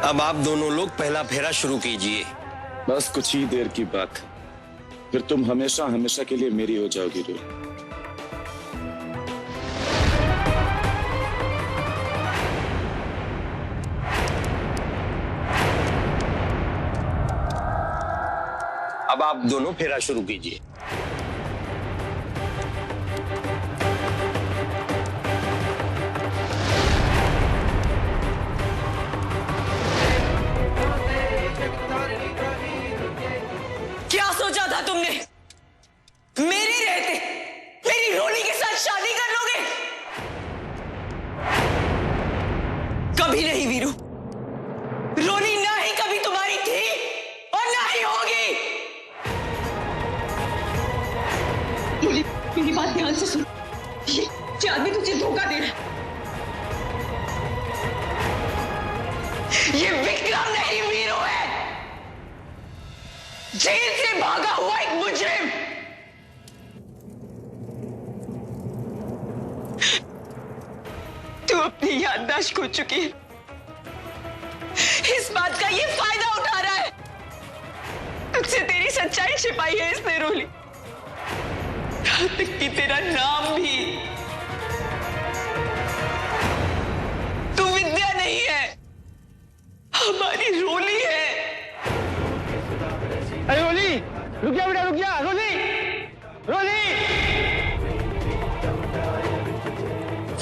अब आप दोनों लोग पहला फेरा शुरू कीजिए। बस कुछ ही देर की बात, फिर तुम हमेशा हमेशा के लिए मेरी हो जाओगी रोली। अब आप दोनों फेरा शुरू कीजिए। क्या सोचा था तुमने? मेरे रहते मेरी रोली के साथ शादी कर लोगे? कभी नहीं वीरू। रोली ना ही कभी तुम्हारी थी और ना ही होगी। रोली, मेरी बात ध्यान से सुन। ये आदमी तुझे धोखा दे रहा है। ये विक्रम नहीं वीरू है, जेल से भागा हुआ एक मुजरिम। तू अपनी याददाश्त खो चुकी है। इस बात का ये फायदा उठा रहा है। तुझसे तेरी सच्चाई छिपाई है इसने रोली, यहां तक कि तेरा नाम भी। तू विद्या नहीं है, हमारी रोली है। अरे रोली, रुक जा बेटा, रुक जा। रोली, रोली,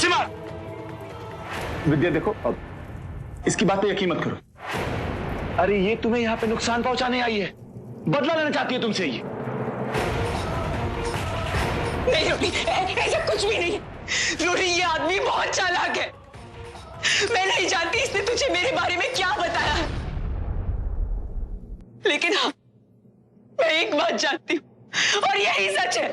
सीमा। विद्या देखो, अब इसकी बात पे यकीन मत करो। अरे ये तुम्हें यहाँ पे नुकसान पहुंचाने आई है, बदला लेना चाहती है तुमसे ये। नहीं रोली, ऐसा कुछ भी नहीं। रोली, ये आदमी बहुत चालाक है। मैं नहीं जानती इसने तुझे मेरे बारे में क्या बताया, लेकिन हाँ, मैं एक बात जानती हूं और यही सच है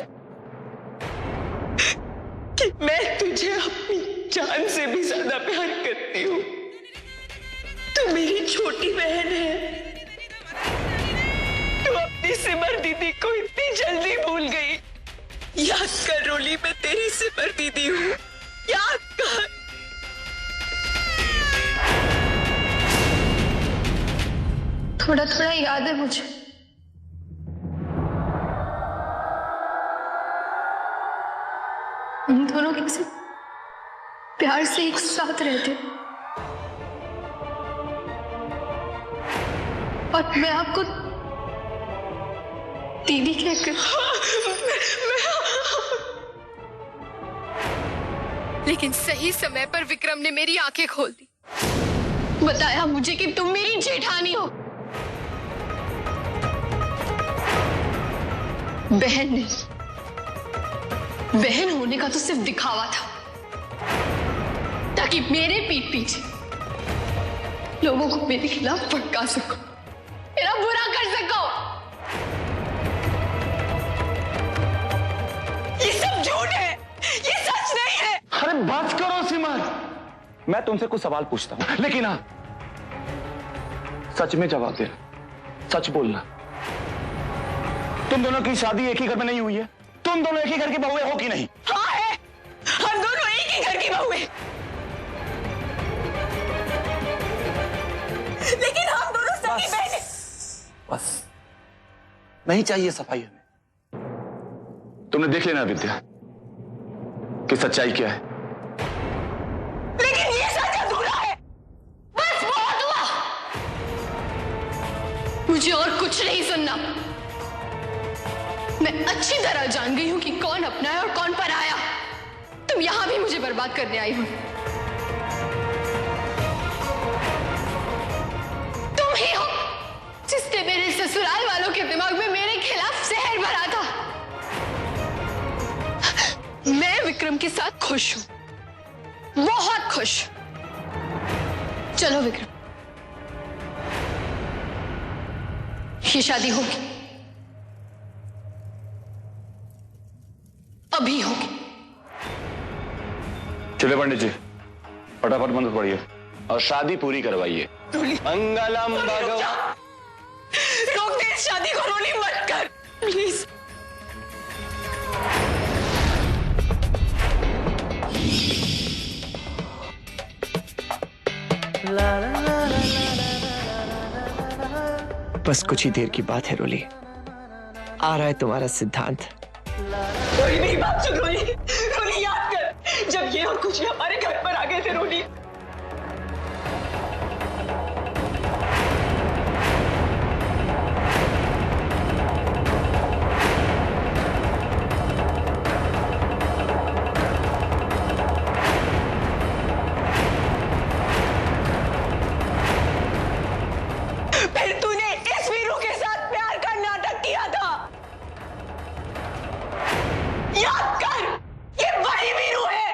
कि मैं तुझे अपनी जान से भी ज्यादा प्यार करती हूं। तू मेरी छोटी बहन है। तू अपनी सिमर दीदी को इतनी जल्दी भूल गई। याद कर रोली, मैं तेरी सिमर दीदी हूं, याद कर। थोड़ा थोड़ा याद है मुझे। हम दोनों कैसे प्यार से एक साथ रहते, और मैं आपको दीदी कहकर। लेकिन सही समय पर विक्रम ने मेरी आंखें खोल दी। बताया मुझे कि तुम मेरी जेठानी हो। बहन नहीं, बहन होने का तो सिर्फ दिखावा था, ताकि मेरे पीठ पीछे लोगों को मेरे खिलाफ भड़का सको, मेरा बुरा कर सको। ये सब झूठ है, ये सच नहीं है। अरे बस करो सीमा, मैं तुमसे कुछ सवाल पूछता हूं, लेकिन हाँ, सच में जवाब देना, सच बोलना। तुम दोनों की शादी एक ही घर में नहीं हुई है? तुम दोनों एक ही घर की बहुएं हो कि नहीं? हाँ है, हम दोनों एक ही घर की बहू हैं। लेकिन हम दोनों सगी बहन हैं। बस, नहीं चाहिए सफाई हमें। तुमने देख लेना विद्या कि सच्चाई क्या है। लेकिन ये सच अधूरा है। बस बहुत हुआ। मुझे और कुछ नहीं सुनना। मैं अच्छी तरह जान गई हूं कि कौन अपना है और कौन पराया। तुम यहां भी मुझे बर्बाद करने आई हो। तुम ही हो जिसने मेरे ससुराल वालों के दिमाग में मेरे खिलाफ जहर भरा था। मैं विक्रम के साथ खुश हूं, बहुत खुश। चलो विक्रम, ये शादी होगी, अभी होगी। चले पंडित जी, फटाफट मंत्र पढ़िए और शादी पूरी करवाइए। मंगलम भगवान। रोक दे इस शादी को रोली, मत कर please. la la la la la la बस कुछ ही देर की बात है रोली, आ रहा है तुम्हारा सिद्धांत। रोली मेरी बात सुन रोली, रोली याद कर जब ये और कुछ हमारे घर पर आ गए थे रोली। फिर तूने इस वीरू के साथ प्यार का नाटक किया था। याद कर, ये वही वीरू है।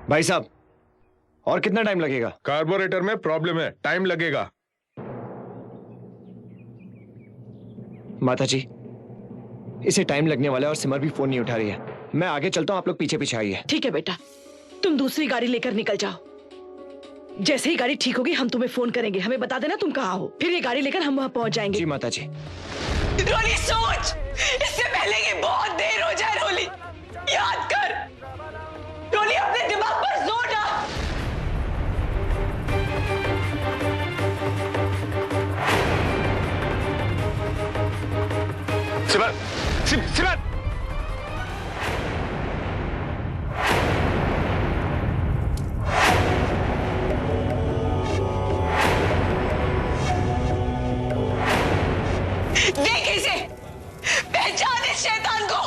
भाई साहब, और कितना टाइम लगेगा? कार्बोरेटर में प्रॉब्लम है, टाइम लगेगा। माता जी, इसे टाइम लगने वाला है और सिमर भी फोन नहीं उठा रही है। मैं आगे चलता हूँ, आप लोग पीछे पीछे आइए। ठीक है बेटा, तुम दूसरी गाड़ी लेकर निकल जाओ। जैसे ही गाड़ी ठीक होगी हम तुम्हें फोन करेंगे, हमें बता देना तुम कहाँ हो, फिर ये गाड़ी लेकर हम वहाँ पहुँच जाएंगे। जी माता जी। रोली सोच, इससे पहले कि बहुत देर हो जाए रोली, याद कर। रोली अपने दिमाग पर जोर डाल। सिमर, सिमर, देख इसे, पहचान इस शैतान को।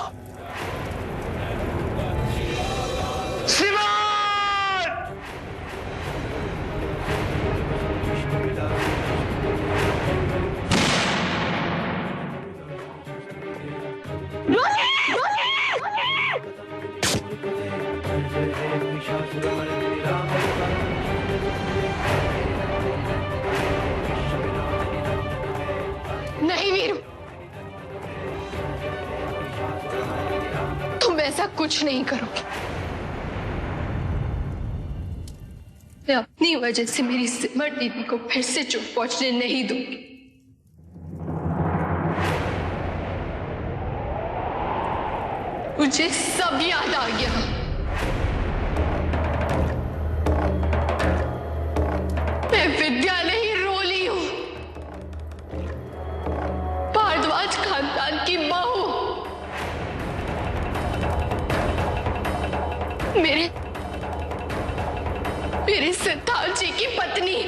नहीं वीरू, तुम ऐसा कुछ नहीं करोगे। मैं अपनी वजह से मेरी सिमर दीदी को फिर से चोट पहुंचने नहीं दूंगी। मुझे सब याद आ गया। मैं विद्या नहीं रोली हूं, भारद्वाज खानदान की बहू। मेरे सिद्धार्थ जी की पत्नी।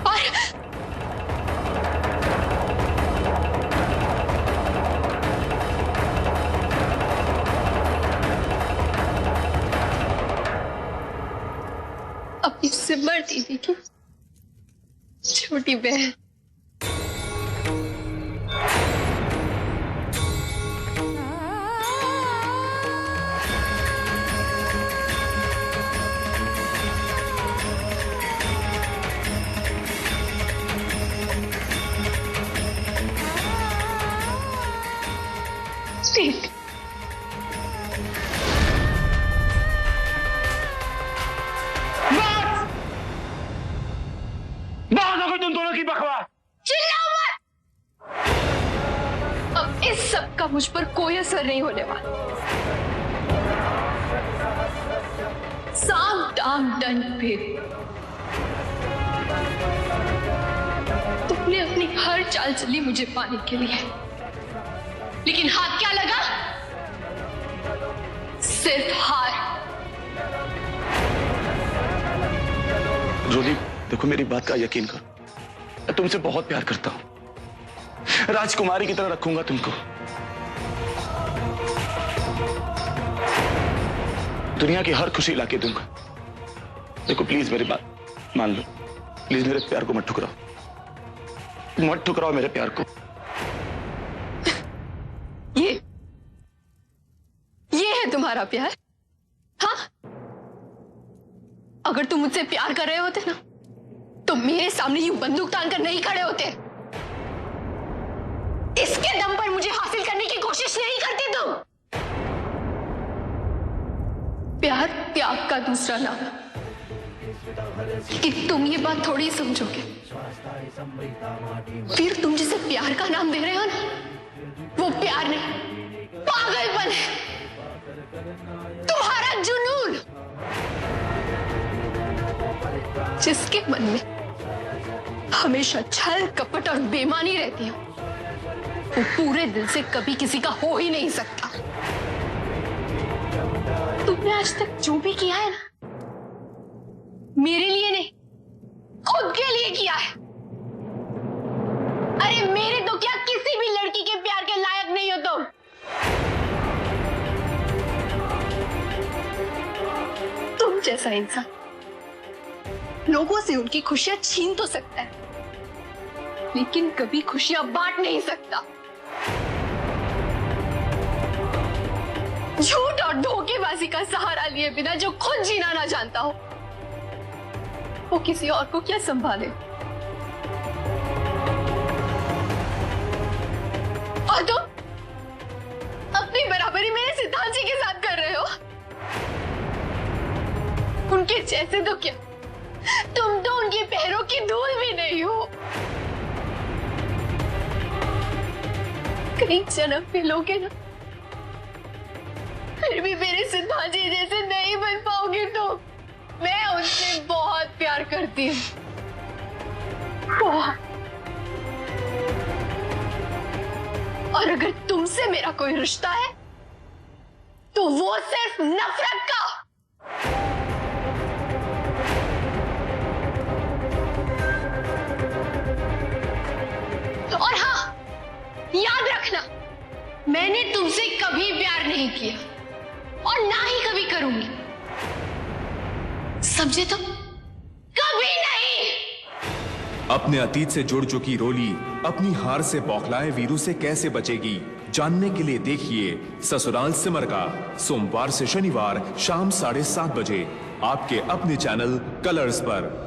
और अपनी सिमर दीदी की छोटी बहन। ठीक। बहुत हो गई तुम दोनों की बकवास। चिल्लाओ मत। अब इस सब का मुझ पर कोई असर नहीं होने वाला। साम दाम दंड भेद। तुमने अपनी हर चाल चली मुझे पाने के लिए, लेकिन हाथ क्या लगा? सिर्फ हार। रोली, देखो मेरी बात का यकीन करो, मैं तुमसे बहुत प्यार करता हूं। राजकुमारी की तरह रखूंगा तुमको। दुनिया की हर खुशी लाके दूंगा। देखो प्लीज मेरी बात मान लो, प्लीज मेरे प्यार को मत ठुकराओ, मत ठुकराओ मेरे प्यार को। ये है तुम्हारा प्यार? हाँ, अगर तुम मुझसे प्यार कर रहे होते ना तो मेरे सामने यूं बंदूक तान कर नहीं खड़े होते। इसके दम पर मुझे हासिल करने की कोशिश नहीं करती तुम। प्यार त्याग का दूसरा नाम है, लेकिन तुम ये बात थोड़ी समझोगे। फिर तुम जिसे प्यार का नाम दे रहे हो ना, वो प्यार नहीं, पागलपन है, तुम्हारा जुनून। जिसके मन में हमेशा छल कपट और बेईमानी रहती हो, वो पूरे दिल से कभी किसी का हो ही नहीं सकता। तुमने आज तक जो भी किया है ना, मेरे लिए नहीं, खुद के लिए किया है। अरे मेरे तो क्या, किसी भी लड़की के प्यार के लायक नहीं हो तुम। तुम जैसा इंसान लोगों से उनकी खुशियां छीन तो सकता है, लेकिन कभी खुशियां बांट नहीं सकता। झूठ और धोखेबाजी का सहारा लिए बिना जो खुद जीना ना जानता हो, वो किसी और को क्या संभाले। और तुम अपनी बराबरी मेरे सिद्धांत जी के साथ कर रहे हो। उनके जैसे तो क्या, तुम तो उनके पैरों की धूल भी नहीं हो। कई जन्म भी लोगे ना, फिर भी मेरे सिद्धांत जी जैसे नहीं बन पाओगे। तो मैं उनसे बहुत प्यार करती हूँ, बहुत। और अगर तुमसे मेरा कोई रिश्ता है तो वो सिर्फ नफरत का। और हाँ, याद रखना, मैंने तुमसे कभी प्यार नहीं किया और ना ही कभी करूंगी, समझे तुम? कभी नहीं। अपने अतीत से जुड़ चुकी रोली अपनी हार से बौखलाए वीरू से कैसे बचेगी, जानने के लिए देखिए ससुराल सिमर का सोमवार से शनिवार शाम 7:30 बजे आपके अपने चैनल कलर्स पर।